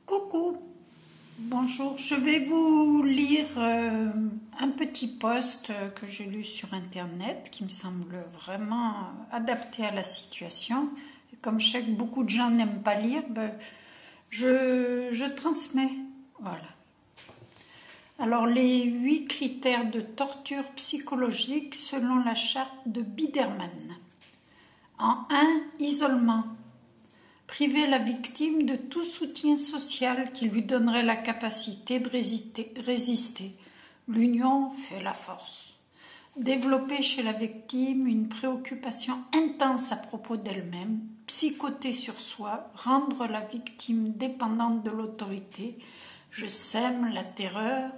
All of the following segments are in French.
Coucou, bonjour, je vais vous lire un petit post que j'ai lu sur internet qui me semble vraiment adapté à la situation. Et comme je sais que beaucoup de gens n'aiment pas lire, je transmets. Voilà. Alors, les 8 critères de torture psychologique selon la charte de Biderman. En 1, isolement. Priver la victime de tout soutien social qui lui donnerait la capacité de résister. L'union fait la force. Développer chez la victime une préoccupation intense à propos d'elle-même, psychoter sur soi, rendre la victime dépendante de l'autorité. Je sème la terreur,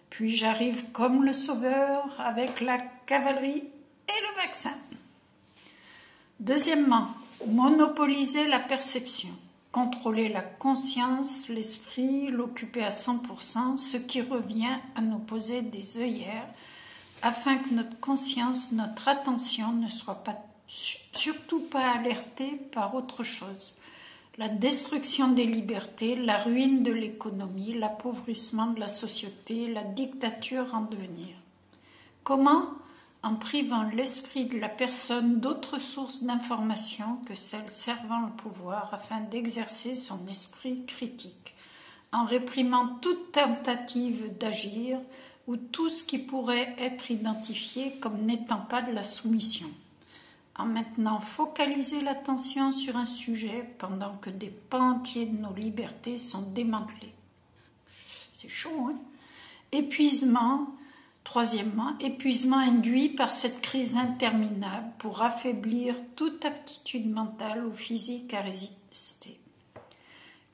puis j'arrive comme le sauveur avec la cavalerie et le vaccin. Deuxièmement, monopoliser la perception, contrôler la conscience, l'esprit, l'occuper à 100%, ce qui revient à nous poser des œillères afin que notre conscience, notre attention ne soit surtout pas alertée par autre chose. La destruction des libertés, la ruine de l'économie, l'appauvrissement de la société, la dictature en devenir. Comment ? En privant l'esprit de la personne d'autres sources d'information que celles servant le pouvoir afin d'exercer son esprit critique, en réprimant toute tentative d'agir ou tout ce qui pourrait être identifié comme n'étant pas de la soumission, en maintenant focaliser l'attention sur un sujet pendant que des pans entiers de nos libertés sont démantelés. C'est chaud, hein ? Troisièmement, épuisement induit par cette crise interminable pour affaiblir toute aptitude mentale ou physique à résister.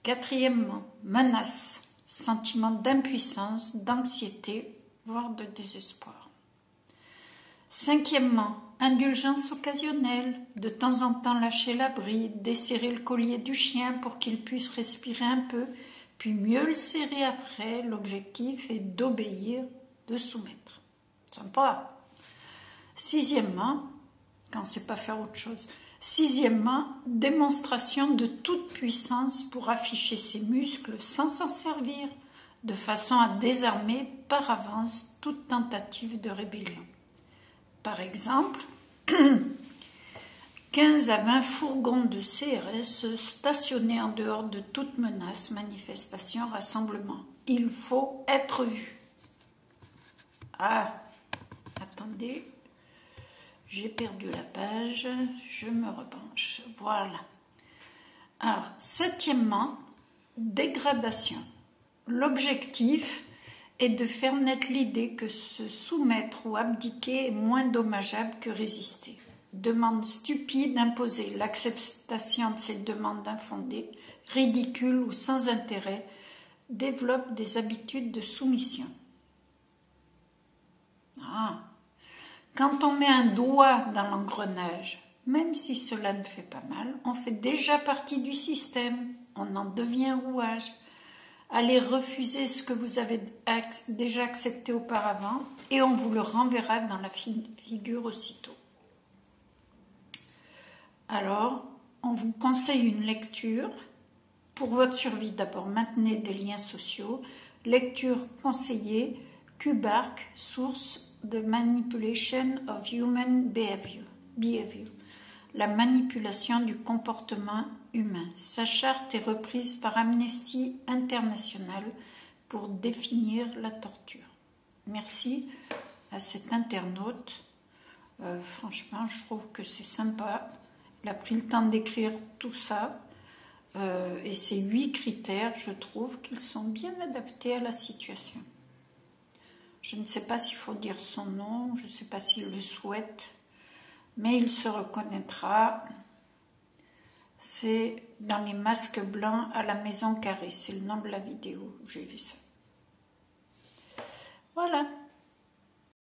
Quatrièmement, menace, sentiment d'impuissance, d'anxiété, voire de désespoir. Cinquièmement, indulgence occasionnelle, de temps en temps lâcher la bride, desserrer le collier du chien pour qu'il puisse respirer un peu, puis mieux le serrer après. L'objectif est d'obéir, de soumettre. Sympa. Sixièmement, quand on ne sait pas faire autre chose. Sixièmement, démonstration de toute puissance pour afficher ses muscles sans s'en servir, de façon à désarmer par avance toute tentative de rébellion. Par exemple, 15 à 20 fourgons de CRS stationnés en dehors de toute menace, manifestation, rassemblement. Il faut être vu. Ah, attendez, j'ai perdu la page, je me repenche, voilà. Alors, septièmement, dégradation. L'objectif est de faire naître l'idée que se soumettre ou abdiquer est moins dommageable que résister. Demande stupide d'imposer l'acceptation de ces demandes infondées, ridicules ou sans intérêt, développe des habitudes de soumission. Quand on met un doigt dans l'engrenage, même si cela ne fait pas mal, on fait déjà partie du système, on en devient rouage. Allez refuser ce que vous avez déjà accepté auparavant et on vous le renverra dans la figure aussitôt. Alors, on vous conseille une lecture. Pour votre survie, d'abord, maintenez des liens sociaux. Lecture conseillée, Kubark, source The Manipulation of Human Behavior. La manipulation du comportement humain. Sa charte est reprise par Amnesty International pour définir la torture. Merci à cet internaute. Franchement, je trouve que c'est sympa. Il a pris le temps d'écrire tout ça. Et ces 8 critères, je trouve qu'ils sont bien adaptés à la situation. Je ne sais pas s'il faut dire son nom, je ne sais pas s'il le souhaite, mais il se reconnaîtra. C'est dans les masques blancs à la maison carrée, c'est le nom de la vidéo, j'ai vu ça. Voilà.